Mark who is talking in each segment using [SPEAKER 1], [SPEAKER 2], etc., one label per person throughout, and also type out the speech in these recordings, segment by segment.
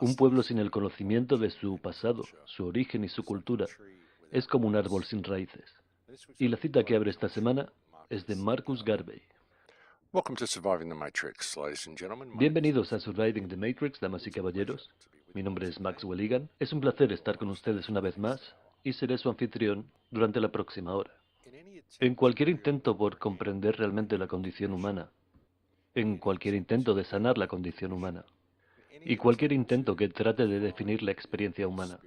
[SPEAKER 1] Un pueblo sin el conocimiento de su pasado, su origen y su cultura es como un árbol sin raíces. Y la cita que abre esta semana es de Marcus Garvey. Bienvenidos a Surviving the Matrix, damas y caballeros. Mi nombre es Maxwell Egan. Es un placer estar con ustedes una vez más y seré su anfitrión durante la próxima hora. En cualquier intento por comprender realmente la condición humana, en cualquier intento de sanar la condición humana, y cualquier intento que trate de definir la experiencia humana,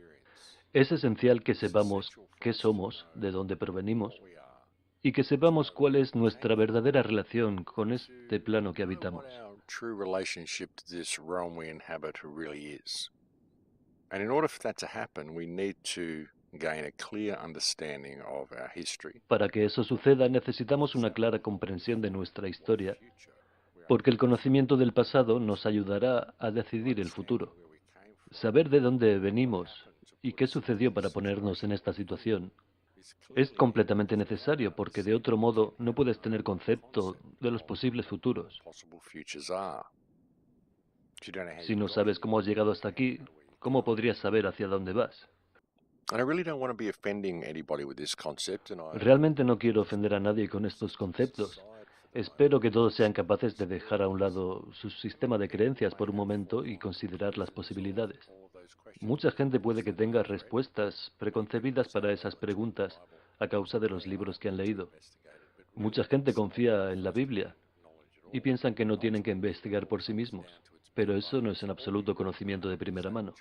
[SPEAKER 1] es esencial que sepamos qué somos, de dónde provenimos, y que sepamos cuál es nuestra verdadera relación con este plano que habitamos. Para que eso suceda, necesitamos una clara comprensión de nuestra historia, porque el conocimiento del pasado nos ayudará a decidir el futuro. Saber de dónde venimos y qué sucedió para ponernos en esta situación es completamente necesario, porque de otro modo no puedes tener concepto de los posibles futuros. Si no sabes cómo has llegado hasta aquí, ¿cómo podrías saber hacia dónde vas? Realmente no quiero ofender a nadie con estos conceptos. Espero que todos sean capaces de dejar a un lado su sistema de creencias por un momento y considerar las posibilidades. Mucha gente puede que tenga respuestas preconcebidas para esas preguntas a causa de los libros que han leído. Mucha gente confía en la Biblia y piensan que no tienen que investigar por sí mismos, pero eso no es en absoluto conocimiento de primera mano.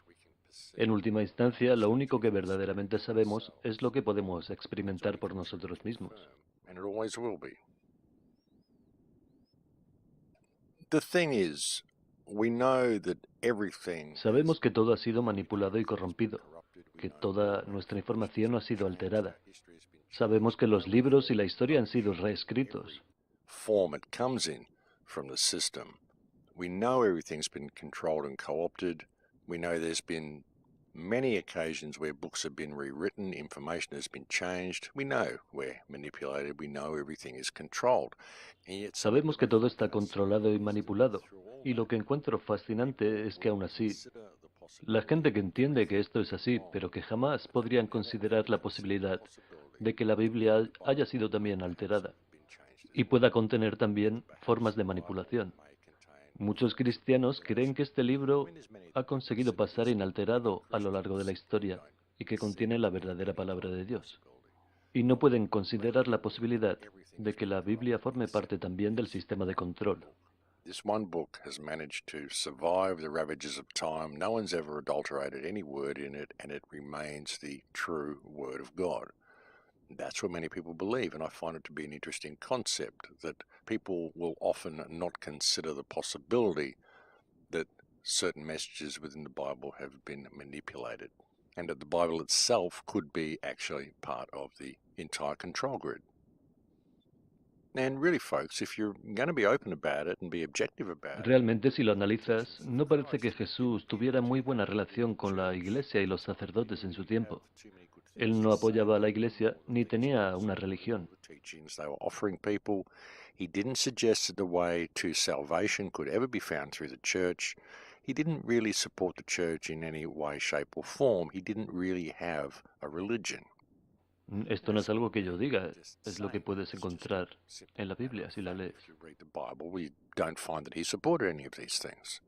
[SPEAKER 1] En última instancia, lo único que verdaderamente sabemos es lo que podemos experimentar por nosotros mismos. Sabemos que todo ha sido manipulado y corrompido, que toda nuestra información ha sido alterada. Sabemos que los libros y la historia han sido reescritos.
[SPEAKER 2] We know everything's been controlled and co-opted. We know there's been many occasions where books have been rewritten, information has been changed. We know we're manipulated. We know everything is controlled.
[SPEAKER 1] Sabemos que todo está controlado y manipulado. Y lo que encuentro fascinante es que aún así, la gente que entiende que esto es así, pero que jamás podrían considerar la posibilidad de que la Biblia haya sido también alterada y pueda contener también formas de manipulación. Muchos cristianos creen que este libro ha conseguido pasar inalterado a lo largo de la historia y que contiene la verdadera palabra de Dios. Y no pueden considerar la posibilidad de que la Biblia forme parte también del sistema de control.
[SPEAKER 2] This one book has managed to survive the ravages of time. No one's ever adulterated any word in it, and it remains the true word of God. That's what many people believe, and I find it to be an interesting concept that people will often not consider the possibility that certain messages within the Bible have been manipulated, and that the Bible itself could be actually part of the entire control grid. And really, folks, if you're going to be open about it and be objective about it,
[SPEAKER 1] Realmente, si lo analizas, no parece que Jesús tuviera muy buena relación con la Iglesia y los sacerdotes en su tiempo. Él no apoyaba a la Iglesia ni tenía una religión.
[SPEAKER 2] the teachings they were offering people, he didn't suggest that the way to salvation could ever be found through the church. He didn't really support the church in any way, shape, or form. He didn't really have a religion.
[SPEAKER 1] Esto no es algo que yo diga, es lo que puedes encontrar en la Biblia si la lees.
[SPEAKER 2] If you read the Bible, we don't find that he supported any of these things.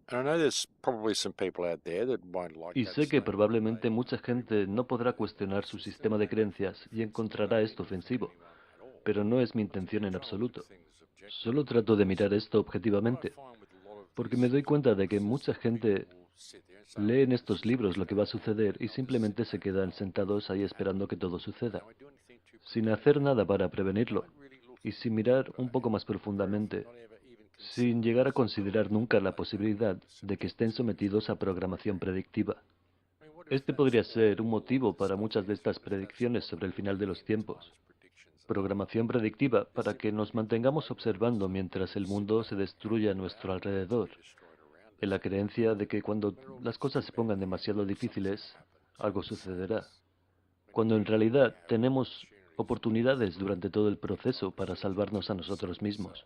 [SPEAKER 2] And I know there's probably some people out there that won't like
[SPEAKER 1] Y
[SPEAKER 2] that
[SPEAKER 1] sé que
[SPEAKER 2] statement.
[SPEAKER 1] probablemente mucha gente no podrá cuestionar su sistema de creencias y encontrará esto ofensivo, pero no es mi intención en absoluto. Solo trato de mirar esto objetivamente, porque me doy cuenta de que mucha gente lee en estos libros lo que va a suceder y simplemente se quedan sentados ahí esperando que todo suceda, sin hacer nada para prevenirlo y sin mirar un poco más profundamente, sin llegar a considerar nunca la posibilidad de que estén sometidos a programación predictiva. Este podría ser un motivo para muchas de estas predicciones sobre el final de los tiempos. Programación predictiva para que nos mantengamos observando mientras el mundo se destruye a nuestro alrededor, en la creencia de que cuando las cosas se pongan demasiado difíciles, algo sucederá, cuando en realidad tenemos oportunidades durante todo el proceso para salvarnos a nosotros mismos.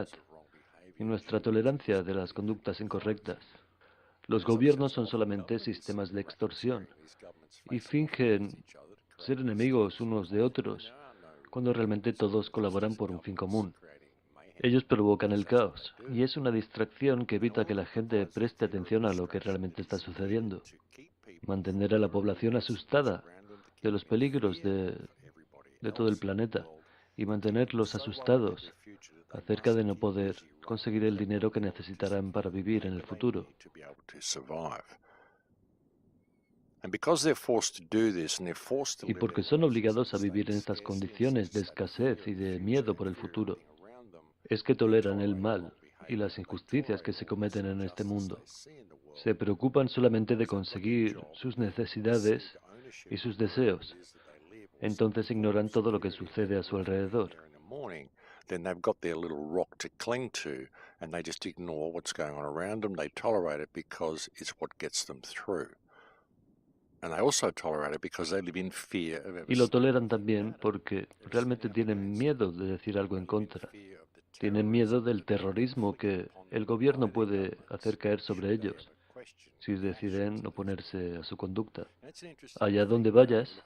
[SPEAKER 1] inmoralidad y nuestra tolerancia de las conductas incorrectas. Los gobiernos son solamente sistemas de extorsión y fingen ser enemigos unos de otros, cuando realmente todos colaboran por un fin común. Ellos provocan el caos, y es una distracción que evita que la gente preste atención a lo que realmente está sucediendo. Mantener a la población asustada de los peligros de todo el planeta y mantenerlos asustados acerca de no poder conseguir el dinero que necesitarán para vivir en el futuro. Y porque son obligados a vivir en estas condiciones de escasez y de miedo por el futuro, es que toleran el mal y las injusticias que se cometen en este mundo. Se preocupan solamente de conseguir sus necesidades y sus deseos. Entonces ignoran todo lo que sucede a su alrededor.
[SPEAKER 2] Then they've got their little rock to cling to, and they just ignore what's going on around them. They tolerate it because it's what gets them through. And they also tolerate it because they live in fear of
[SPEAKER 1] Y lo toleran también porque realmente tienen miedo de decir algo en contra. Tienen miedo del terrorismo que el gobierno puede hacer caer sobre ellos si deciden oponerse a su conducta. Allá donde vayas,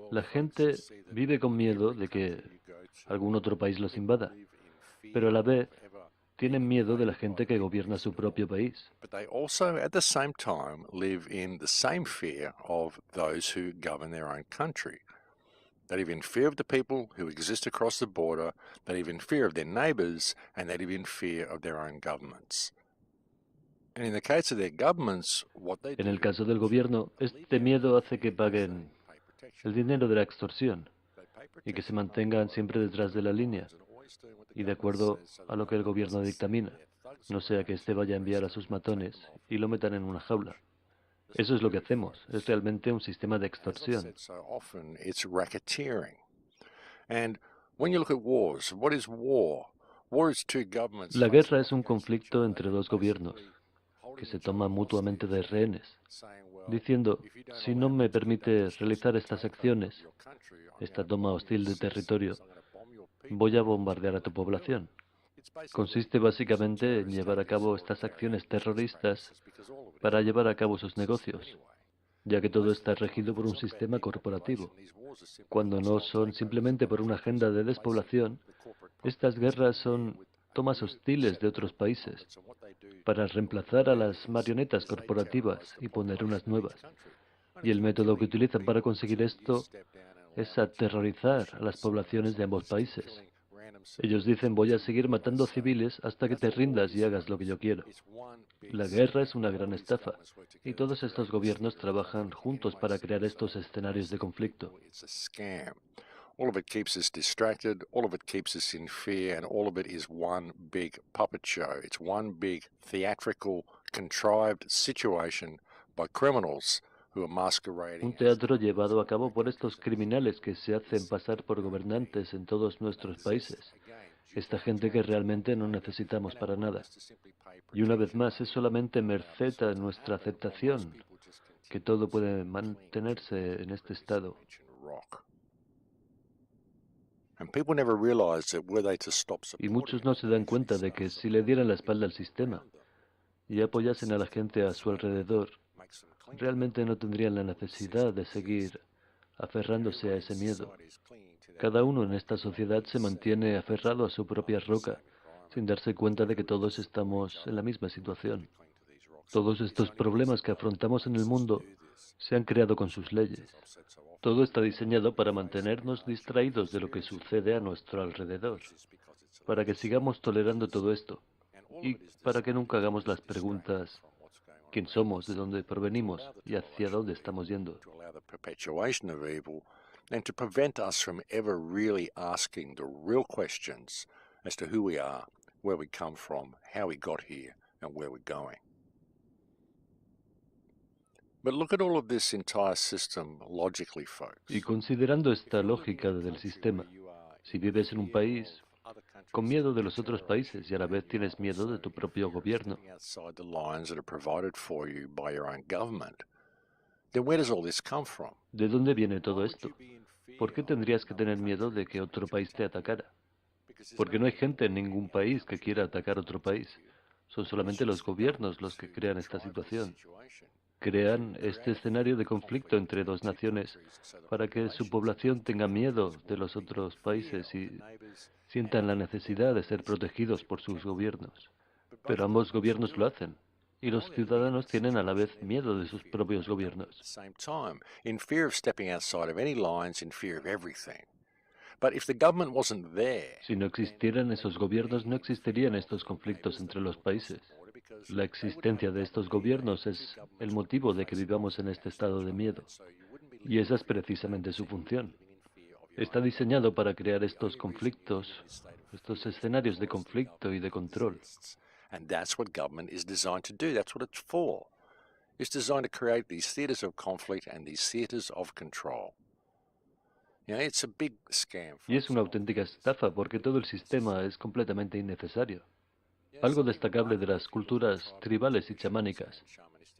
[SPEAKER 1] la gente vive con miedo de que algún otro país los invada, pero a la vez tienen miedo de la gente que gobierna su propio país.
[SPEAKER 2] But they also, at the same time, live in the same fear of those who govern their own country. They live in fear of the people who exist across the border, they live in fear of their neighbours, and they live in fear of their own governments. And in the case of their governments, what they
[SPEAKER 1] En
[SPEAKER 2] do
[SPEAKER 1] el caso del gobierno, este miedo hace que paguen el dinero de la extorsión y que se mantengan siempre detrás de la línea y de acuerdo a lo que el gobierno dictamina, no sea que éste vaya a enviar a sus matones y lo metan en una jaula. Eso es lo que hacemos, es realmente un sistema de extorsión.
[SPEAKER 2] so often it's racketeering. And when you look at wars, what is war? War is two governments
[SPEAKER 1] La
[SPEAKER 2] facing
[SPEAKER 1] guerra es
[SPEAKER 2] off
[SPEAKER 1] un
[SPEAKER 2] against each
[SPEAKER 1] conflicto
[SPEAKER 2] other,
[SPEAKER 1] entre dos gobiernos que se toman mutuamente de rehenes,
[SPEAKER 2] saying, well,
[SPEAKER 1] diciendo,
[SPEAKER 2] if you don't
[SPEAKER 1] si
[SPEAKER 2] allow
[SPEAKER 1] no
[SPEAKER 2] me
[SPEAKER 1] me
[SPEAKER 2] to conduct
[SPEAKER 1] permite
[SPEAKER 2] this
[SPEAKER 1] realizar
[SPEAKER 2] physical
[SPEAKER 1] estas
[SPEAKER 2] takeover of
[SPEAKER 1] acciones,
[SPEAKER 2] your country, I'm
[SPEAKER 1] esta
[SPEAKER 2] going to
[SPEAKER 1] toma
[SPEAKER 2] bomb
[SPEAKER 1] hostil
[SPEAKER 2] your
[SPEAKER 1] de territorio,
[SPEAKER 2] citizens, I'm going to bomb your people,
[SPEAKER 1] voy a
[SPEAKER 2] I'm going to
[SPEAKER 1] bombardear a tu
[SPEAKER 2] let them do it.
[SPEAKER 1] población.
[SPEAKER 2] It's basically
[SPEAKER 1] Consiste básicamente en llevar a cabo estas acciones terroristas para llevar a cabo sus negocios, ya que todo está regido por un sistema corporativo. Cuando no son simplemente por una agenda de despoblación, estas guerras son tomas hostiles de otros países para reemplazar a las marionetas corporativas y poner unas nuevas. Y el método que utilizan para conseguir esto es aterrorizar a las poblaciones de ambos países. Ellos dicen, voy a seguir matando civiles hasta que te rindas y hagas lo que yo quiero. La guerra es una gran estafa, y todos estos gobiernos trabajan juntos para crear estos escenarios de conflicto.
[SPEAKER 2] It's a scam. All of it keeps us distracted, all of it keeps us in fear, and all of it is one big puppet show. It's one big theatrical, contrived situation by criminals who are masquerading
[SPEAKER 1] Un
[SPEAKER 2] as
[SPEAKER 1] teatro llevado a cabo por estos criminales que se hacen pasar por gobernantes en todos nuestros países. Esta gente que realmente no necesitamos para nada. Y una vez más, es solamente merced a nuestra aceptación que todo puede mantenerse en este estado. Y muchos no se dan cuenta de que si le dieran la espalda al sistema y apoyasen a la gente a su alrededor, realmente no tendrían la necesidad de seguir aferrándose a ese miedo. Cada uno en esta sociedad se mantiene aferrado a su propia roca, sin darse cuenta de que todos estamos en la misma situación. Todos estos problemas que afrontamos en el mundo se han creado con sus leyes. Todo está diseñado para mantenernos distraídos de lo que sucede a nuestro alrededor, para que sigamos tolerando todo esto y para que nunca hagamos las preguntas: ¿quién somos, de dónde provenimos y hacia dónde estamos yendo?
[SPEAKER 2] And to prevent us from ever really asking the real questions as to who we are, where we come from, how we got here, and where we're going. But look at all of this entire system logically, folks.
[SPEAKER 1] Y considerando esta lógica del sistema, si vives en un país con miedo de los otros países y a la vez tienes miedo de tu propio gobierno,
[SPEAKER 2] outside the lines that are provided for you by your own government, then where does all this come from?
[SPEAKER 1] ¿de dónde viene todo esto? ¿Por qué tendrías que tener miedo de que otro país te atacara? Porque no hay gente en ningún país que quiera atacar a otro país. Son solamente los gobiernos los que crean esta situación. crean este escenario de conflicto entre dos naciones para que su población tenga miedo de los otros países y sientan la necesidad de ser protegidos por sus gobiernos. Pero ambos gobiernos lo hacen, y los ciudadanos tienen a la vez miedo de sus propios gobiernos. Si no existieran esos gobiernos, no existirían estos conflictos entre los países. La existencia de estos gobiernos es el motivo de que vivamos en este estado de miedo, y esa es precisamente su función. Está diseñado para crear estos conflictos, estos escenarios de conflicto y de control.
[SPEAKER 2] And that's what government is designed to do. That's what it's for. It's designed to create these theatres of conflict and these theatres of control. You know, it's a big scam.
[SPEAKER 1] Y es una auténtica estafa porque todo el sistema es completamente innecesario. Algo destacable de las culturas tribales y chamánicas.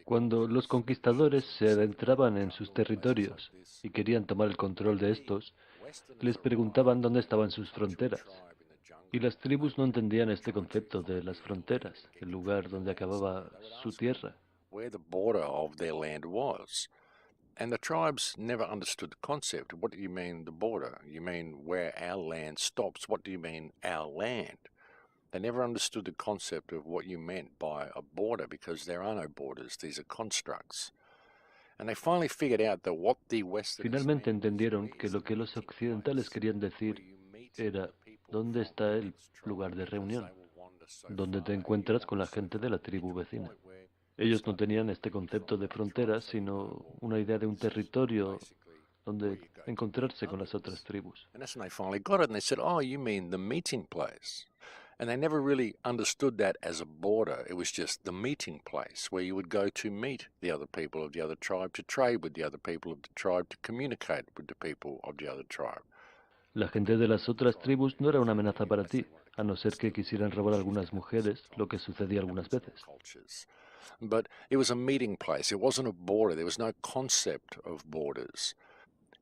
[SPEAKER 1] Cuando los conquistadores se adentraban en sus territorios y querían tomar el control de estos, les preguntaban dónde estaban sus fronteras. Y las tribus no entendían este concepto de las fronteras, el lugar donde acababa su tierra.
[SPEAKER 2] Where the border of their land was. And the tribes never understood the concept. What do you mean the border? You mean where our land stops? What do you mean our land? They never understood the concept of what you meant by a border because there are no borders. These are constructs. And they finally figured out that what the Westerners
[SPEAKER 1] Finalmente entendieron que lo que los occidentales querían decir era ¿dónde está el lugar de reunión? ¿Dónde te encuentras con la gente de la tribu vecina? Ellos no tenían este concepto de fronteras, sino una idea de un territorio donde encontrarse con las otras tribus.
[SPEAKER 2] And that's when they finally got it and they said, oh, you mean the meeting place. And they never really understood that as a border. It was just the meeting place where you would go to meet the other people of the other tribe, to trade with the other people of the tribe, to communicate with the people of the other tribe.
[SPEAKER 1] La gente de las otras tribus no era una amenaza para ti, a no ser que quisieran robar algunas mujeres, lo que sucedía algunas veces.
[SPEAKER 2] But it was a meeting place. It wasn't a border. There was no concept of borders.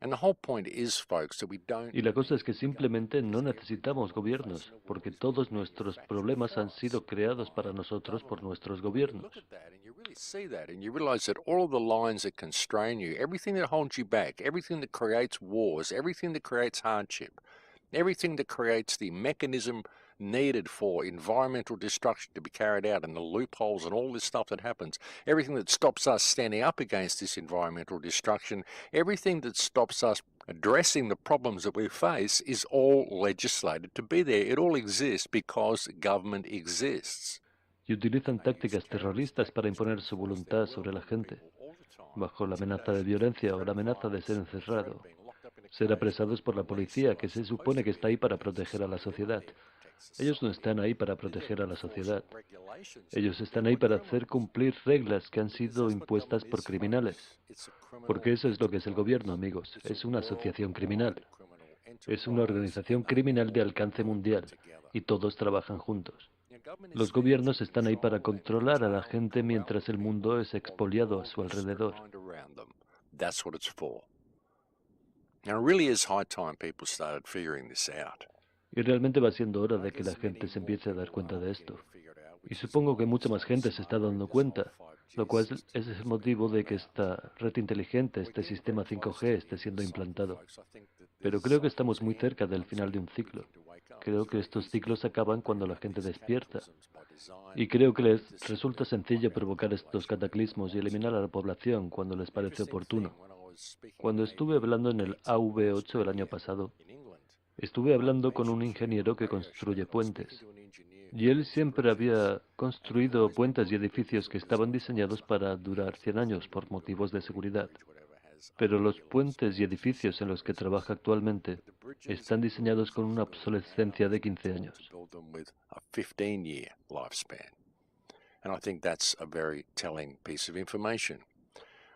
[SPEAKER 2] And the whole point is, folks, that we don't.
[SPEAKER 1] Y la cosa es que simplemente no necesitamos gobiernos, porque todos nuestros problemas han sido creados para nosotros por nuestros gobiernos.
[SPEAKER 2] And you really see that, and you realize that all of the lines that constrain you, everything that holds you back, everything that creates wars, everything that creates hardship, everything that creates the mechanism needed for environmental destruction to be carried out and the loopholes and all this stuff that happens, everything that stops us standing up against this environmental destruction, everything that stops us addressing the problems that we face is all legislated to be there. It all exists because government exists.
[SPEAKER 1] Y utilizan tácticas terroristas para imponer su voluntad sobre la gente, bajo la amenaza de violencia o la amenaza de ser encerrado, ser apresados por la policía, que se supone que está ahí para proteger a la sociedad. Ellos no están ahí para proteger a la sociedad. Ellos están ahí para hacer cumplir reglas que han sido impuestas por criminales. Porque eso es lo que es el gobierno, amigos. Es una asociación criminal. Es una organización criminal de alcance mundial y todos trabajan juntos. Los gobiernos están ahí para controlar a la gente mientras el mundo es expoliado a su alrededor.
[SPEAKER 2] That's what it's for. And it really is high time people started figuring this out.
[SPEAKER 1] Y realmente va siendo hora de que la gente se empiece a dar cuenta de esto. Y supongo que mucha más gente se está dando cuenta, lo cual es el motivo de que esta red inteligente, este sistema 5G, esté siendo implantado. Pero creo que estamos muy cerca del final de un ciclo. Creo que estos ciclos acaban cuando la gente despierta. Y creo que les resulta sencillo provocar estos cataclismos y eliminar a la población cuando les parece oportuno. Cuando estuve hablando en el AV8 el año pasado, estuve hablando con un ingeniero que construye puentes. Y él siempre había construido puentes y edificios que estaban diseñados para durar 100 años por motivos de seguridad. Pero los puentes y edificios en los que trabaja actualmente están diseñados con una obsolescencia de 15 años.
[SPEAKER 2] And I think that's a very telling piece of information.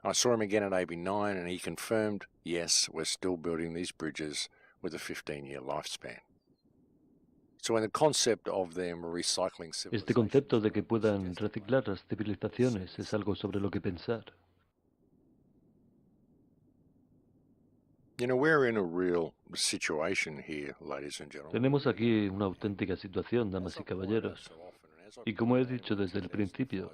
[SPEAKER 2] I saw him again at AB9 and he confirmed, yes, we're still building these bridges with a 15-year lifespan. So in the concept of them recycling
[SPEAKER 1] Este concepto de que puedan reciclar las civilizaciones es algo sobre lo que pensar.
[SPEAKER 2] You know, we're in a real situation here, ladies and gentlemen.
[SPEAKER 1] Tenemos aquí una auténtica situación, damas y caballeros. Y como he dicho desde el principio,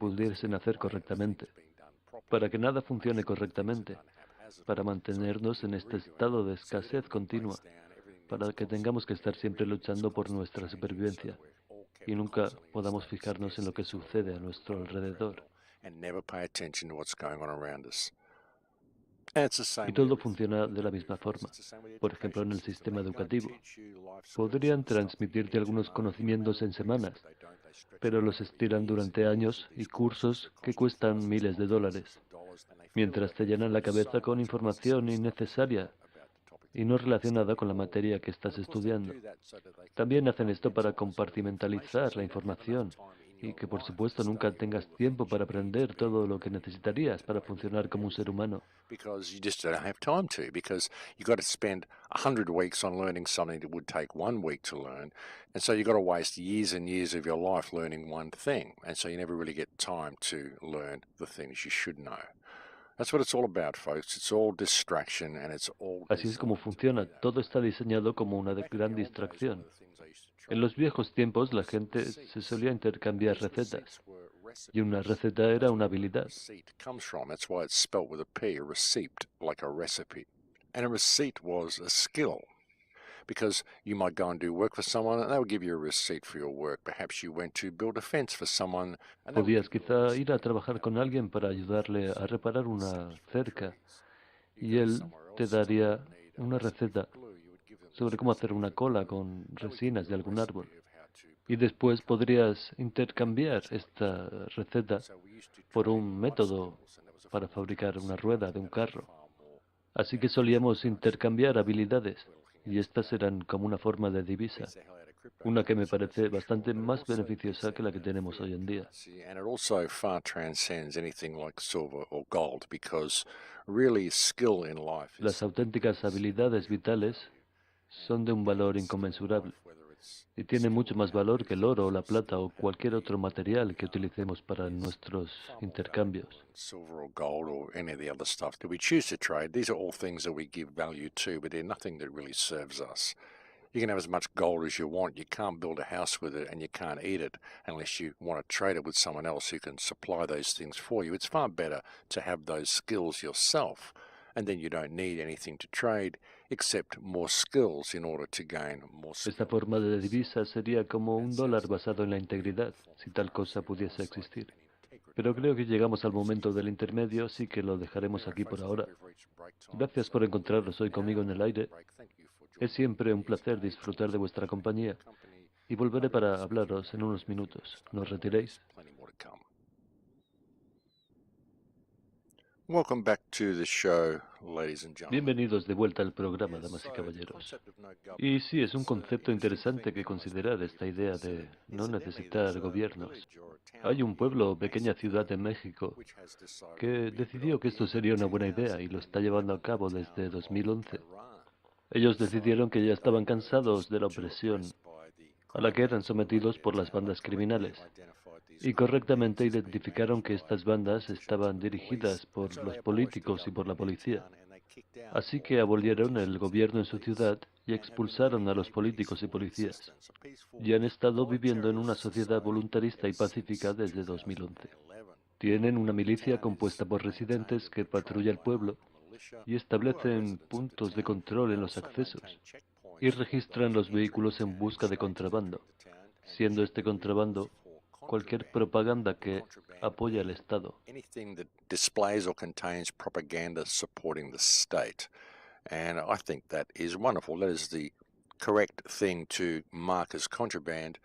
[SPEAKER 1] pudiesen hacer correctamente. Para que nada funcione correctamente, para mantenernos en este estado de escasez continua, para que tengamos que estar siempre luchando por nuestra supervivencia y nunca podamos fijarnos en lo que sucede a nuestro alrededor. Y todo funciona de la misma forma. Por ejemplo, en el sistema educativo. Podrían transmitirte algunos conocimientos en semanas, pero los estiran durante años y cursos que cuestan miles de dólares, mientras te llenan la cabeza con información innecesaria y no relacionada con la materia que estás estudiando. También hacen esto para compartimentalizar la información y que, por supuesto, nunca tengas tiempo para aprender todo lo que necesitarías para funcionar como un ser humano.
[SPEAKER 2] Because you just don't have time to, because you've got to spend 100 weeks on learning something that would take 1 week to learn. And so you've got to waste years and years of your life learning one thing. And so you never really get time to learn the things you should know. That's what it's all about, folks. It's all distraction and it's all
[SPEAKER 1] Así es como funciona. Todo está diseñado como una gran distracción. En los viejos tiempos la gente se solía intercambiar recetas, y una receta era una habilidad.
[SPEAKER 2] comes from. That's why it's spelt with a P, a receipt, like a recipe. And a receipt was a skill. Because you might go and do work for someone and they would give you a receipt for your work. Perhaps you went to build a fence for someone and they would
[SPEAKER 1] Podías
[SPEAKER 2] give you a
[SPEAKER 1] quizá
[SPEAKER 2] receipt
[SPEAKER 1] ir a trabajar con alguien para ayudarle a reparar una cerca, y él te daría una receta sobre cómo hacer una cola con resinas de algún árbol. Y después podrías intercambiar esta receta por un método para fabricar una rueda de un carro. Así que solíamos intercambiar habilidades, y estas eran como una forma de divisa, una que me parece bastante más beneficiosa que la que tenemos hoy en día.
[SPEAKER 2] And it also far transcends anything like silver or gold because really skill in life is
[SPEAKER 1] Las auténticas habilidades vitales son de un valor inconmensurable y tienen mucho más valor que el oro o la plata o cualquier otro material que utilicemos para nuestros intercambios.
[SPEAKER 2] silver or gold or any of the other stuff that we choose to trade. These are all things that we give value to, but they're nothing that really serves us. You can have as much gold as you want. You can't build a house with it and you can't eat it unless you want to trade it with someone else who can supply those things for you. It's far better to have those skills yourself, and then you don't need anything to trade except more skills in order to gain more skills.
[SPEAKER 1] Esta forma de divisa sería como un dólar basado en la integridad, si tal cosa pudiese existir. Pero creo que llegamos al momento del intermedio, así que lo dejaremos aquí por ahora. Gracias por encontraros hoy conmigo en el aire. Es siempre un placer disfrutar de vuestra compañía y volveré para hablaros en unos minutos. ¿No os retiréis?
[SPEAKER 2] Welcome back to the show, ladies and gentlemen.
[SPEAKER 1] Bienvenidos de vuelta al programa, damas y caballeros. Y sí, es un concepto interesante que considerar esta idea de no necesitar gobiernos. Hay un pueblo o pequeña ciudad en México que decidió que esto sería una buena idea y lo está llevando a cabo desde 2011. Ellos decidieron que ya estaban cansados de la opresión a la que eran sometidos por las bandas criminales, y correctamente identificaron que estas bandas estaban dirigidas por los políticos y por la policía. Así que abolieron el gobierno en su ciudad y expulsaron a los políticos y policías. Y han estado viviendo en una sociedad voluntarista y pacífica desde 2011. Tienen una milicia compuesta por residentes que patrulla el pueblo y establecen puntos de control en los accesos y registran los vehículos en busca de contrabando, siendo este contrabando cualquier propaganda que apoya al Estado.
[SPEAKER 2] Anything that displays or contains propaganda supporting the state. And I think that is wonderful. That is the correct thing to mark as contraband.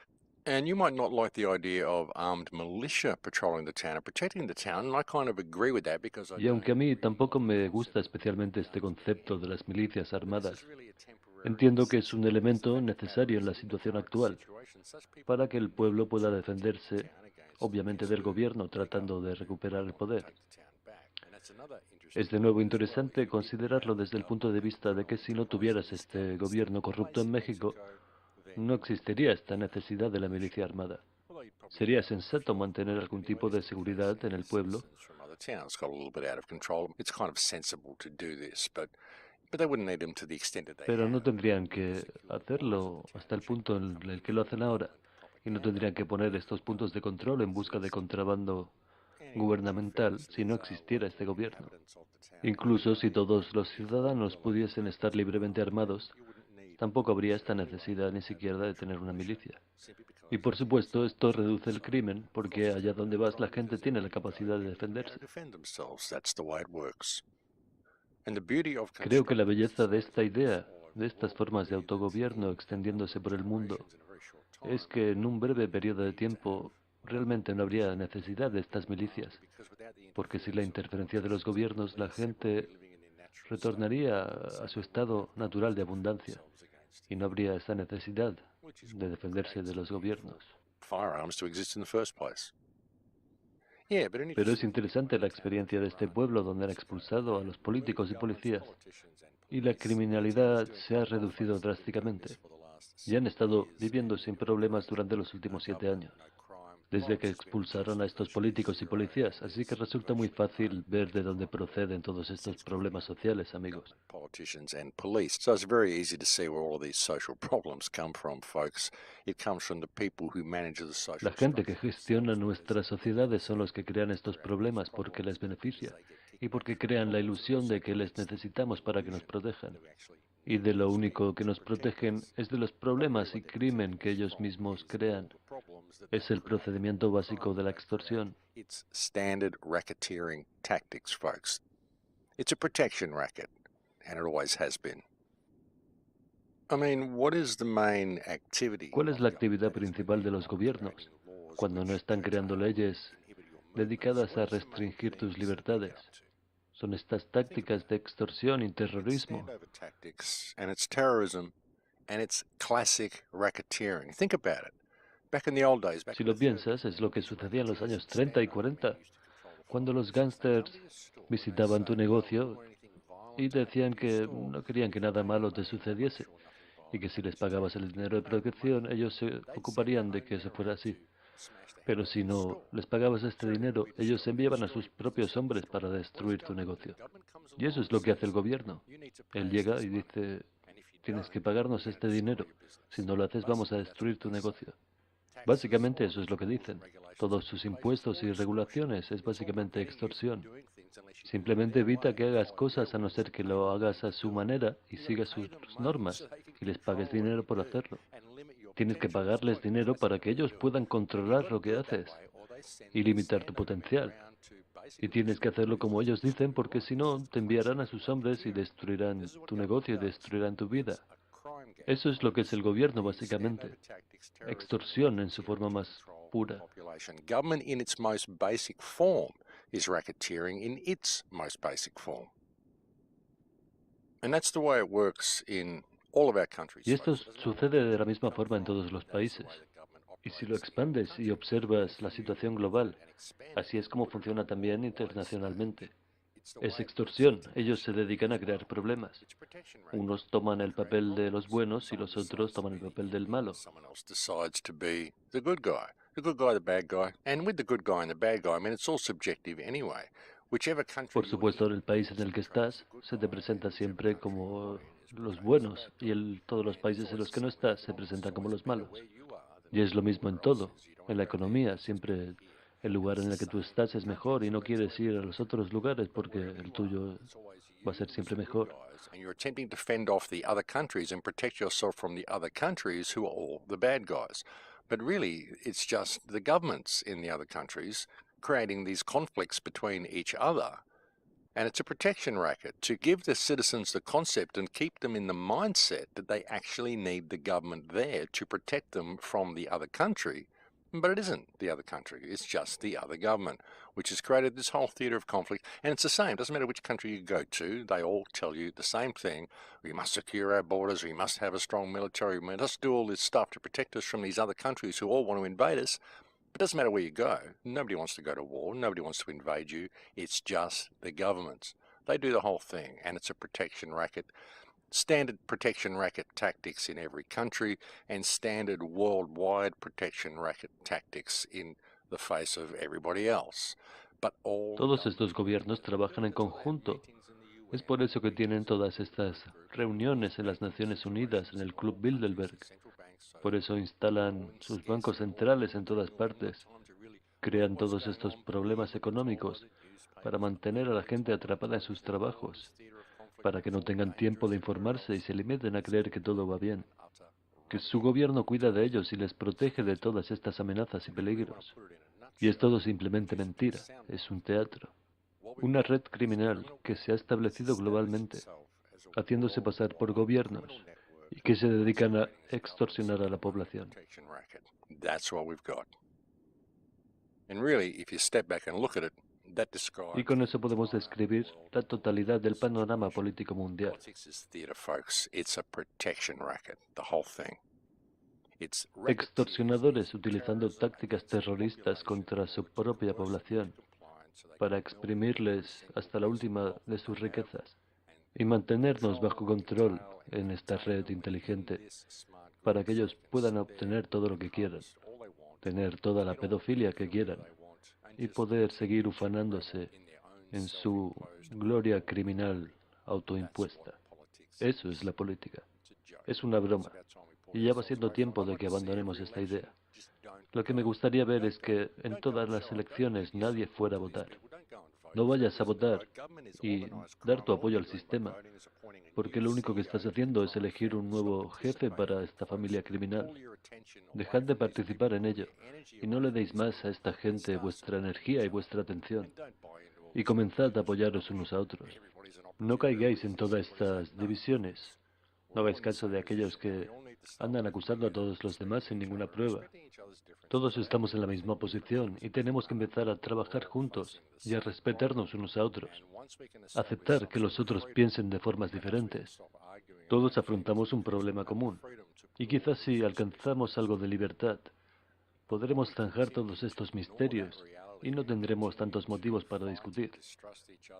[SPEAKER 2] And you might not like the idea of armed militia patrolling the town and protecting the town, and I kind of agree with that because I
[SPEAKER 1] Y aunque a mí tampoco me gusta especialmente este concepto de las milicias armadas, entiendo que es un elemento necesario en la situación actual para que el pueblo pueda defenderse, obviamente, del gobierno tratando de recuperar el poder. Es de nuevo interesante considerarlo desde el punto de vista de que si no tuvieras este gobierno corrupto en México, no existiría esta necesidad de la milicia armada. Sería sensato mantener algún tipo de seguridad en el pueblo, pero no tendrían que hacerlo hasta el punto en el que lo hacen ahora, y no tendrían que poner estos puntos de control en busca de contrabando gubernamental si no existiera este gobierno. Incluso si todos los ciudadanos pudiesen estar libremente armados, tampoco habría esta necesidad ni siquiera de tener una milicia. Y por supuesto, esto reduce el crimen, porque allá donde vas la gente tiene la capacidad de defenderse. Creo que la belleza de esta idea, de estas formas de autogobierno extendiéndose por el mundo, es que en un breve periodo de tiempo realmente no habría necesidad de estas milicias, porque sin la interferencia de los gobiernos la gente retornaría a su estado natural de abundancia y no habría esa necesidad de defenderse de los gobiernos. Pero es interesante la experiencia de este pueblo donde han expulsado a los políticos y policías y la criminalidad se ha reducido drásticamente. Y han estado viviendo sin problemas durante los últimos 7 años, desde que expulsaron a estos políticos y policías, así que resulta muy fácil ver de dónde proceden todos estos problemas sociales, amigos.
[SPEAKER 2] Politicians and police. So it's very easy to see where all these social problems come from, folks. It comes from the people who manage the
[SPEAKER 1] La
[SPEAKER 2] social
[SPEAKER 1] gente que
[SPEAKER 2] structures.
[SPEAKER 1] gestiona nuestras sociedades son los que crean estos problemas porque les beneficia y porque crean la ilusión de que les necesitamos para que nos protejan. Y de lo único que nos protegen es de los problemas y crimen que ellos mismos crean. Es el procedimiento básico de la extorsión.
[SPEAKER 2] It's standard racketeering tactics, folks. It's a protection racket, and it always has been. I mean, what is the main activity?
[SPEAKER 1] ¿Cuál es la actividad principal de los gobiernos cuando no están creando leyes dedicadas a restringir tus libertades? Son estas tácticas de extorsión y terrorismo.
[SPEAKER 2] Tactics, and it's terrorism, and it's classic racketeering. Think about it. Back in the old days,
[SPEAKER 1] Si lo piensas, es lo que sucedía en los años 30 y 40, cuando los gángsters visitaban tu negocio y decían que no querían que nada malo te sucediese y que si les pagabas el dinero de protección, ellos se ocuparían de que eso fuera así. Pero si no les pagabas este dinero, ellos enviaban a sus propios hombres para destruir tu negocio. Y eso es lo que hace el gobierno. Él llega y dice, tienes que pagarnos este dinero. Si no lo haces, vamos a destruir tu negocio. Básicamente eso es lo que dicen. Todos sus impuestos y regulaciones es básicamente extorsión. Simplemente evita que hagas cosas a no ser que lo hagas a su manera y sigas sus normas y les pagues dinero por hacerlo. Tienes que pagarles dinero para que ellos puedan controlar lo que haces y limitar tu potencial. Y tienes que hacerlo como ellos dicen porque si no te enviarán a sus hombres y destruirán tu negocio y destruirán tu vida. Eso es lo que es el gobierno básicamente. Extorsión en su forma más pura.
[SPEAKER 2] Government in its most basic form is racketeering in its most basic form. And that's the way it works in all of our countries.
[SPEAKER 1] Y esto sucede de la misma forma en todos los países. Y si lo expandes y observas la situación global, así es como funciona también internacionalmente. Es extorsión. Ellos se dedican a crear problemas. Unos toman el papel de los buenos y los otros toman el papel del malo.
[SPEAKER 2] Someone else decides to be the good guy, the bad guy. And with the good guy and the bad guy, I mean, it's all subjective anyway. Whichever country
[SPEAKER 1] Por supuesto, en el país en el que estás, se te presenta siempre como los buenos y todos los países en los que no estás se presentan como los malos. Y es lo mismo en todo. En la economía, siempre el lugar en el que tú estás es mejor y no quieres ir a los otros lugares porque el tuyo va a ser siempre mejor.
[SPEAKER 2] and you're attempting to fend off the other countries and protect yourself from the other countries who are all the bad guys. But really, it's just the governments in the other countries creating these conflicts between each other. And it's a protection racket to give the citizens the concept and keep them in the mindset that they actually need the government there to protect them from the other country. But it isn't the other country, it's just the other government, which has created this whole theatre of conflict. And it's the same, doesn't matter which country you go to, they all tell you the same thing. We must secure our borders, we must have a strong military, we must do all this stuff to protect us from these other countries who all want to invade us. But it doesn't matter where you go, nobody wants to go to war, nobody wants to invade you, it's just the governments. They do the whole thing, and it's a protection racket. Standard protection racket tactics in every country and standard worldwide protection racket tactics in the face of everybody else. But all
[SPEAKER 1] Todos estos gobiernos trabajan en conjunto. Es por eso que tienen todas estas reuniones en las Naciones Unidas, en el Club Bilderberg. Por eso instalan sus bancos centrales en todas partes. crean todos estos problemas económicos para mantener a la gente atrapada en sus trabajos, para que no tengan tiempo de informarse y se limiten a creer que todo va bien, que su gobierno cuida de ellos y les protege de todas estas amenazas y peligros. Y es todo simplemente mentira, es un teatro. Una red criminal que se ha establecido globalmente, haciéndose pasar por gobiernos y que se dedican a extorsionar a la población.
[SPEAKER 2] That's what we've got. And really, if you step back and look at it, that
[SPEAKER 1] Y
[SPEAKER 2] describes
[SPEAKER 1] con eso podemos describir la totalidad del panorama político mundial.
[SPEAKER 2] politics is theater, folks. It's a protection racket, the whole thing. It's
[SPEAKER 1] Extorsionadores utilizando tácticas terroristas contra su propia población para exprimirles hasta la última de sus riquezas y mantenernos bajo control en esta red inteligente para que ellos puedan obtener todo lo que quieran, tener toda la pedofilia que quieran y poder seguir ufanándose en su gloria criminal autoimpuesta. Eso es la política. Es una broma. Y ya va siendo tiempo de que abandonemos esta idea. Lo que me gustaría ver es que en todas las elecciones nadie fuera a votar. No vayas a votar y dar tu apoyo al sistema, porque lo único que estás haciendo es elegir un nuevo jefe para esta familia criminal. Dejad de participar en ello y no le deis más a esta gente vuestra energía y vuestra atención. Y comenzad a apoyaros unos a otros. No caigáis en todas estas divisiones. No hagáis caso de aquellos que andan acusando a todos los demás sin ninguna prueba. Todos estamos en la misma posición y tenemos que empezar a trabajar juntos y a respetarnos unos a otros. Aceptar que los otros piensen de formas diferentes. Todos afrontamos un problema común. Y quizás si alcanzamos algo de libertad, podremos zanjar todos estos misterios y no tendremos tantos motivos para discutir.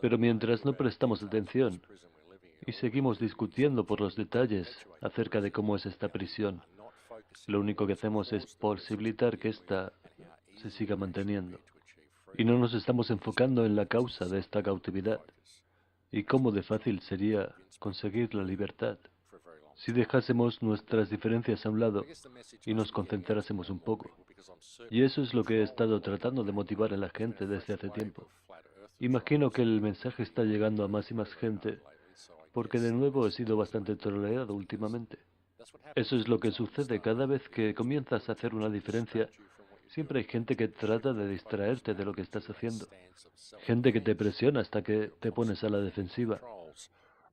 [SPEAKER 1] Pero mientras no prestamos atención y seguimos discutiendo por los detalles acerca de cómo es esta prisión, lo único que hacemos es posibilitar que ésta se siga manteniendo. Y no nos estamos enfocando en la causa de esta cautividad y cómo de fácil sería conseguir la libertad si dejásemos nuestras diferencias a un lado y nos concentrásemos un poco. Y eso es lo que he estado tratando de motivar a la gente desde hace tiempo. Imagino que el mensaje está llegando a más y más gente, porque de nuevo he sido bastante tolerado últimamente. Eso es lo que sucede cada vez que comienzas a hacer una diferencia. Siempre hay gente que trata de distraerte de lo que estás haciendo. Gente que te presiona hasta que te pones a la defensiva.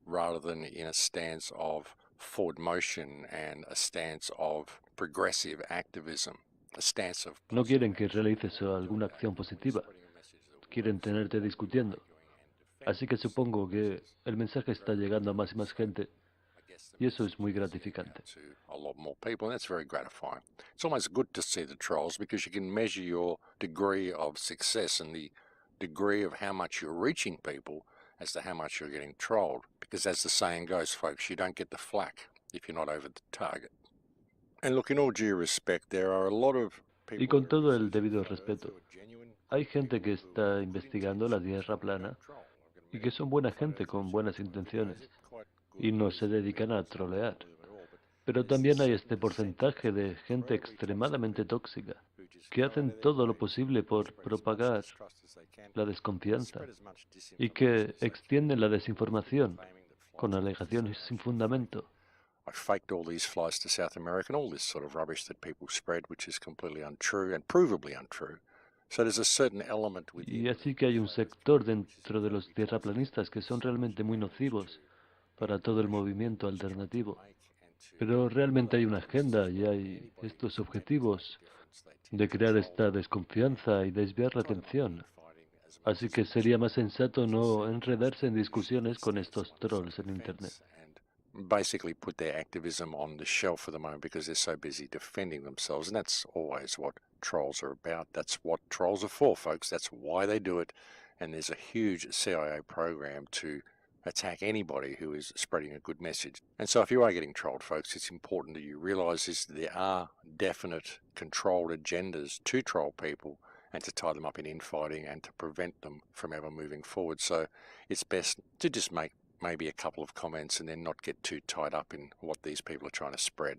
[SPEAKER 2] rather than in a stance of forward motion and a stance of progressive activism, a stance of
[SPEAKER 1] No quieren que realices alguna acción positiva. Quieren tenerte discutiendo. Así que supongo que el mensaje está llegando a más y más gente. Y eso es muy gratificante.
[SPEAKER 2] to a lot more people, and that's very gratifying. It's almost good to see the trolls because you can measure your degree of success and the degree of how much you're reaching people as to how much you're getting trolled. Because as the saying goes, folks, you don't get the flack if you're not over the target. And look, in all due respect, there are a lot of people
[SPEAKER 1] Y con todo el debido respeto, hay gente que está investigando la Tierra plana y que son buena gente con buenas intenciones y no se dedican a trolear. Pero también hay este porcentaje de gente extremadamente tóxica que hacen todo lo posible por propagar la desconfianza y que extienden la desinformación con alegaciones sin fundamento.
[SPEAKER 2] I faked all these flights to South America and all this sort of rubbish that people spread, which is completely untrue and provably untrue. So there's a certain element
[SPEAKER 1] Y
[SPEAKER 2] within
[SPEAKER 1] así que hay un sector dentro de los tierraplanistas que son realmente muy nocivos para todo el movimiento alternativo. Pero realmente hay una agenda y hay estos objetivos de crear esta desconfianza y desviar la atención. Así que sería más sensato no enredarse en discusiones con estos trolls en Internet.
[SPEAKER 2] and basically put their activism on the shelf for the moment because they're so busy defending themselves. And that's always what trolls are about. That's what trolls are for, folks. That's why they do it. And there's a huge CIA program to attack anybody who is spreading a good message. And so if you are getting trolled, folks, it's important that you realise this, that there are definite controlled agendas to troll people and to tie them up in infighting and to prevent them from ever moving forward. So it's best to just make maybe a couple of comments and then not get too tied up in what these people are trying to spread.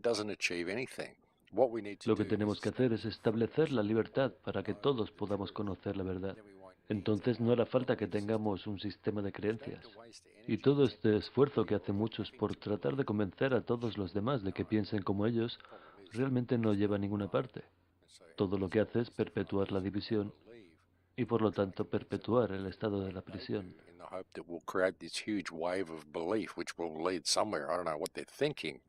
[SPEAKER 2] it doesn't achieve anything. What we need to
[SPEAKER 1] Lo que
[SPEAKER 2] do
[SPEAKER 1] tenemos
[SPEAKER 2] is
[SPEAKER 1] que hacer es establecer la libertad para que todos podamos conocer la verdad. Entonces no hará falta que tengamos un sistema de creencias. Y todo este esfuerzo que hacen muchos por tratar de convencer a todos los demás de que piensen como ellos, realmente no lleva a ninguna parte. Todo lo que hace es perpetuar la división y por lo tanto perpetuar el estado de la prisión.
[SPEAKER 2] in the hope that we'll create this huge wave of belief which will lead somewhere. I don't know what they're thinking,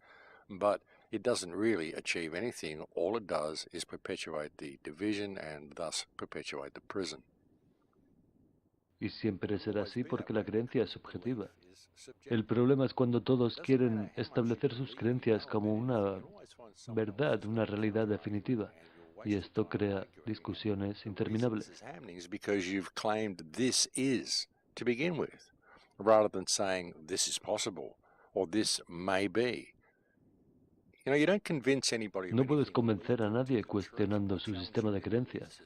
[SPEAKER 2] but it doesn't really achieve anything. All it does is perpetuate the division and thus perpetuate the prison.
[SPEAKER 1] Y siempre será así porque la creencia es subjetiva. El problema es cuando todos quieren establecer sus creencias como una verdad, una realidad definitiva. Y esto crea discusiones interminables.
[SPEAKER 2] Because you've claimed this is to begin with, rather than saying this is possible or this may be. You don't convince anybody of
[SPEAKER 1] No puedes
[SPEAKER 2] anything.
[SPEAKER 1] convencer a nadie cuestionando su sistema de creencias.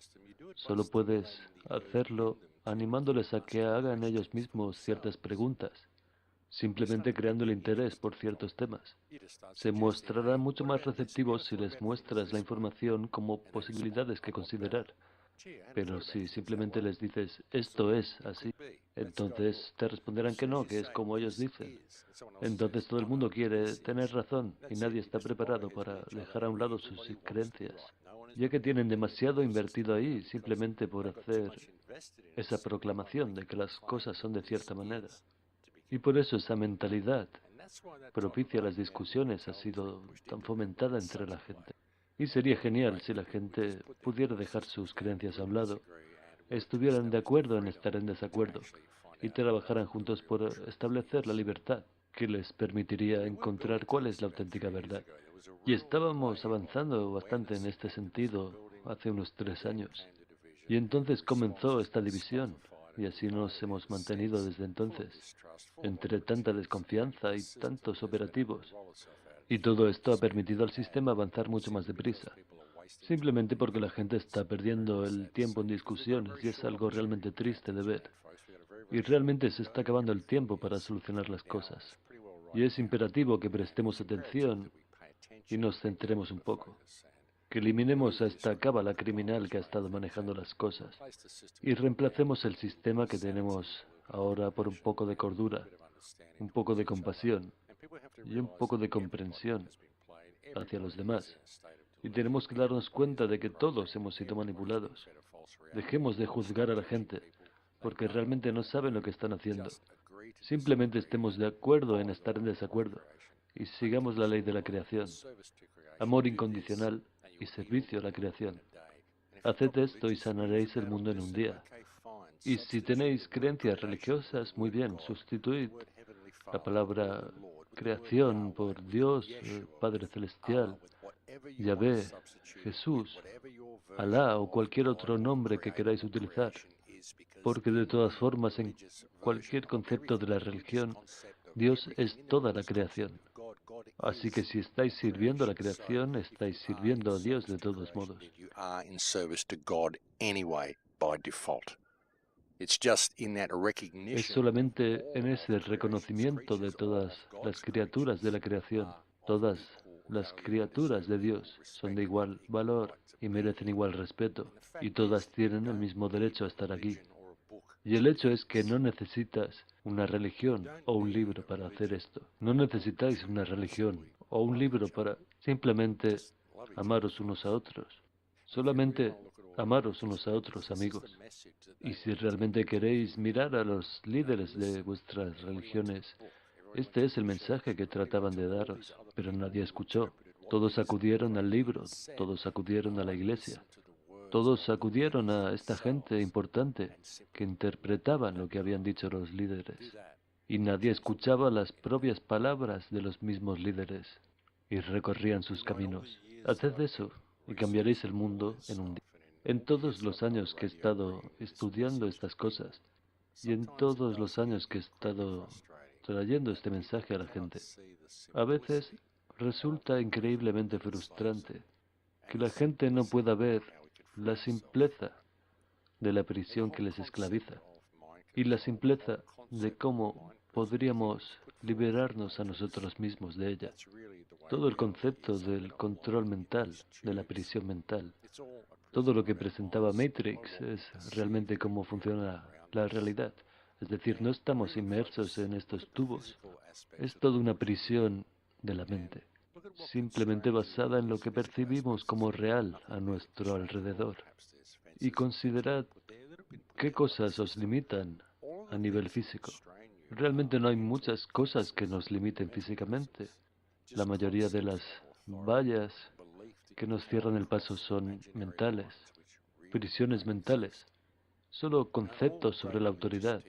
[SPEAKER 1] Solo puedes hacerlo animándoles a que hagan ellos mismos ciertas preguntas, simplemente creando el interés por ciertos temas. Se mostrarán mucho más receptivos si les muestras la información como posibilidades que considerar. Pero si simplemente les dices, esto es así, entonces te responderán que no, que es como ellos dicen. Entonces todo el mundo quiere tener razón y nadie está preparado para dejar a un lado sus creencias, ya que tienen demasiado invertido ahí simplemente por hacer esa proclamación de que las cosas son de cierta manera. Y por eso esa mentalidad propicia a las discusiones ha sido tan fomentada entre la gente. Y sería genial si la gente pudiera dejar sus creencias a un lado, estuvieran de acuerdo en estar en desacuerdo y trabajaran juntos por establecer la libertad que les permitiría encontrar cuál es la auténtica verdad. Y estábamos avanzando bastante en este sentido hace unos 3 años. Y entonces comenzó esta división, y así nos hemos mantenido desde entonces, entre tanta desconfianza y tantos operativos. Y todo esto ha permitido al sistema avanzar mucho más deprisa, simplemente porque la gente está perdiendo el tiempo en discusiones y es algo realmente triste de ver. Y realmente se está acabando el tiempo para solucionar las cosas. Y es imperativo que prestemos atención y nos centremos un poco, que eliminemos a esta cábala criminal que ha estado manejando las cosas y reemplacemos el sistema que tenemos ahora por un poco de cordura, un poco de compasión y un poco de comprensión hacia los demás. Y tenemos que darnos cuenta de que todos hemos sido manipulados. Dejemos de juzgar a la gente, porque realmente no saben lo que están haciendo. Simplemente estemos de acuerdo en estar en desacuerdo y sigamos la ley de la creación. Amor incondicional y servicio a la creación. Haced esto y sanaréis el mundo en un día. Y si tenéis creencias religiosas, muy bien, sustituid la palabra creación por Dios, Padre Celestial, Yahvé, Jesús, Alá o cualquier otro nombre que queráis utilizar, porque de todas formas en cualquier concepto de la religión, Dios es toda la creación. Así que si estáis sirviendo a la creación, estáis sirviendo a Dios de todos modos. Es solamente en ese reconocimiento de todas las criaturas de la creación. Todas las criaturas de Dios son de igual valor y merecen igual respeto, y todas tienen el mismo derecho a estar aquí. Y el hecho es que no necesitas una religión o un libro para hacer esto. No necesitáis una religión o un libro para simplemente amaros unos a otros. Solamente amaros unos a otros, amigos. Y si realmente queréis mirar a los líderes de vuestras religiones, este es el mensaje que trataban de daros, pero nadie escuchó. Todos acudieron al libro, todos acudieron a la iglesia, todos acudieron a esta gente importante que interpretaban lo que habían dicho los líderes. Y nadie escuchaba las propias palabras de los mismos líderes y recorrían sus caminos. Haced eso y cambiaréis el mundo en un día. En todos los años que he estado estudiando estas cosas y en todos los años que he estado trayendo este mensaje a la gente, a veces resulta increíblemente frustrante que la gente no pueda ver la simpleza de la prisión que les esclaviza y la simpleza de cómo podríamos liberarnos a nosotros mismos de ella. Todo el concepto del control mental, de la prisión mental, todo lo que presentaba Matrix es realmente cómo funciona la realidad. Es decir, no estamos inmersos en estos tubos. Es toda una prisión de la mente, simplemente basada en lo que percibimos como real a nuestro alrededor. Y considerad qué cosas os limitan a nivel físico. Realmente no hay muchas cosas que nos limiten físicamente. La mayoría de las vallas que nos cierran el paso son mentales, prisiones mentales. solo conceptos sobre la autoridad,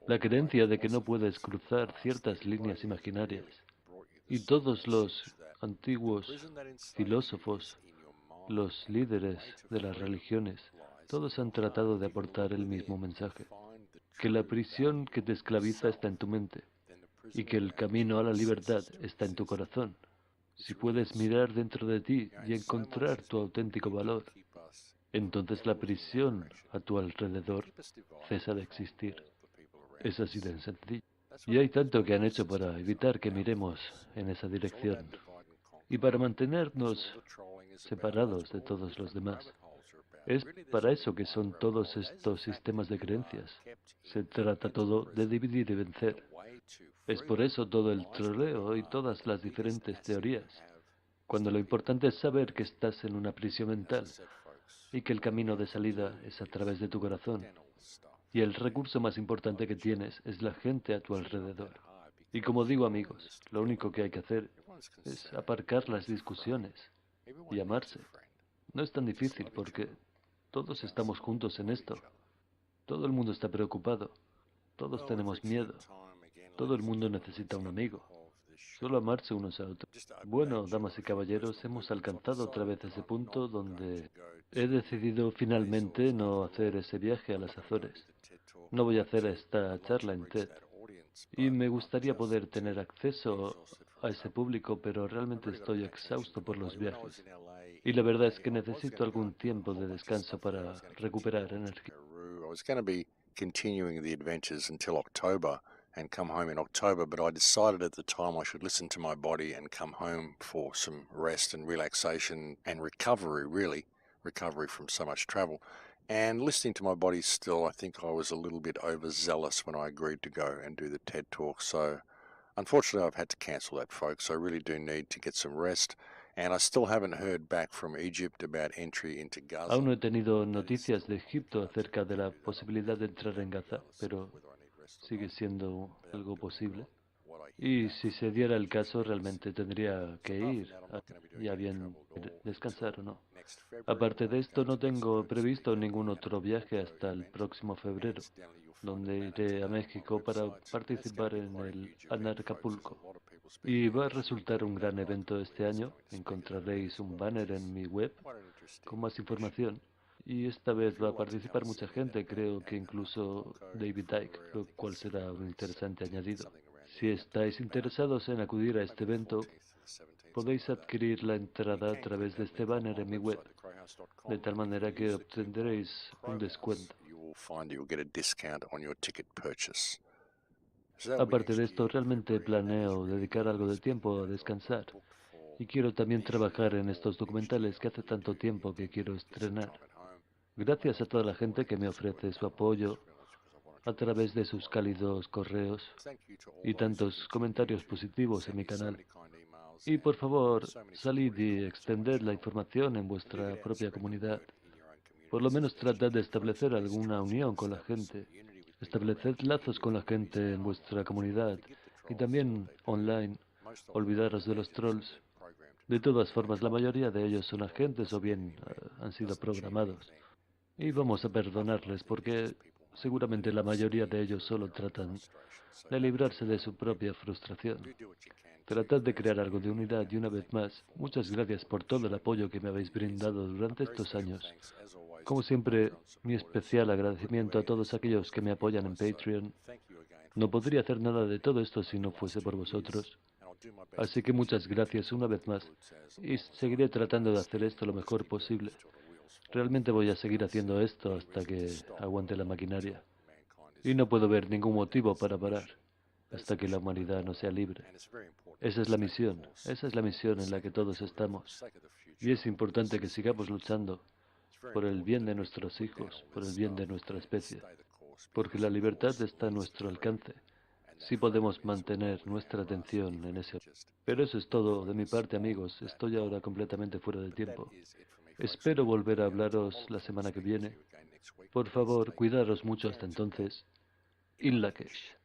[SPEAKER 1] la creencia de que no puedes cruzar ciertas líneas imaginarias. Y todos los antiguos filósofos, los líderes de las religiones, todos han tratado de aportar el mismo mensaje, que la prisión que te esclaviza está en tu mente y que el camino a la libertad está en tu corazón. Si puedes mirar dentro de ti y encontrar tu auténtico valor, entonces la prisión a tu alrededor cesa de existir. Es así de sencillo. Y hay tanto que han hecho para evitar que miremos en esa dirección y para mantenernos separados de todos los demás. Es para eso que son todos estos sistemas de creencias. Se trata todo de dividir y vencer. Es por eso todo el troleo y todas las diferentes teorías, cuando lo importante es saber que estás en una prisión mental y que el camino de salida es a través de tu corazón. Y el recurso más importante que tienes es la gente a tu alrededor. Y como digo, amigos, lo único que hay que hacer es aparcar las discusiones y amarse. No es tan difícil porque todos estamos juntos en esto. Todo el mundo está preocupado. Todos tenemos miedo. Todo el mundo necesita un amigo. Solo amarse unos a otros. Bueno, damas y caballeros, hemos alcanzado otra vez ese punto donde he decidido finalmente no hacer ese viaje a las Azores. No voy a hacer esta charla en TED. Y me gustaría poder tener acceso a ese público, pero realmente estoy exhausto por los viajes. Y la verdad es que necesito algún tiempo de descanso para recuperar energía.
[SPEAKER 2] I was going to be continuing the adventures until October and come home in October, but I decided at the time I should listen to my body and come home for some rest and relaxation and recovery, really, recovery from so much travel. And listening to my body still, I think I was a little bit overzealous when I agreed to go and do the TED Talk. So unfortunately, I've had to cancel that, folks. I really do need to get some rest. And I still haven't heard back from Egypt about entry into Gaza.
[SPEAKER 1] Aún no he tenido noticias de Egipto acerca de la posibilidad de entrar en Gaza, pero sigue siendo algo posible. Y si se diera el caso, realmente tendría que ir, ya bien descansar o no. Aparte de esto, no tengo previsto ningún otro viaje hasta el próximo febrero, donde iré a México para participar en el Anarcapulco. Y va a resultar un gran evento este año. Encontraréis un banner en mi web con más información. Y esta vez va a participar mucha gente, creo que incluso David Icke, lo cual será un interesante añadido. Si estáis interesados en acudir a este evento, podéis adquirir la entrada a través de este banner en mi web, de tal manera que obtendréis un descuento. Aparte de esto, realmente planeo dedicar algo de tiempo a descansar y quiero también trabajar en estos documentales que hace tanto tiempo que quiero estrenar. Gracias a toda la gente que me ofrece su apoyo a través de sus cálidos correos y tantos comentarios positivos en mi canal. Y por favor, salid y extended la información en vuestra propia comunidad. Por lo menos tratad de establecer alguna unión con la gente. Estableced lazos con la gente en vuestra comunidad y también online. Olvidaros de los trolls. De todas formas, la mayoría de ellos son agentes o bien han sido programados. Y vamos a perdonarles porque seguramente la mayoría de ellos solo tratan de librarse de su propia frustración. Tratad de crear algo de unidad y una vez más, muchas gracias por todo el apoyo que me habéis brindado durante estos años. Como siempre, mi especial agradecimiento a todos aquellos que me apoyan en Patreon. No podría hacer nada de todo esto si no fuese por vosotros. Así que muchas gracias una vez más y seguiré tratando de hacer esto lo mejor posible. Realmente voy a seguir haciendo esto hasta que aguante la maquinaria. Y no puedo ver ningún motivo para parar hasta que la humanidad no sea libre. Esa es la misión en la que todos estamos. Y es importante que sigamos luchando por el bien de nuestros hijos, por el bien de nuestra especie, porque la libertad está a nuestro alcance, si podemos mantener nuestra atención en ese. Pero eso es todo de mi parte, amigos. Estoy ahora completamente fuera de tiempo. Espero volver a hablaros la semana que viene. Por favor, cuidaros mucho hasta entonces. In Lakesh.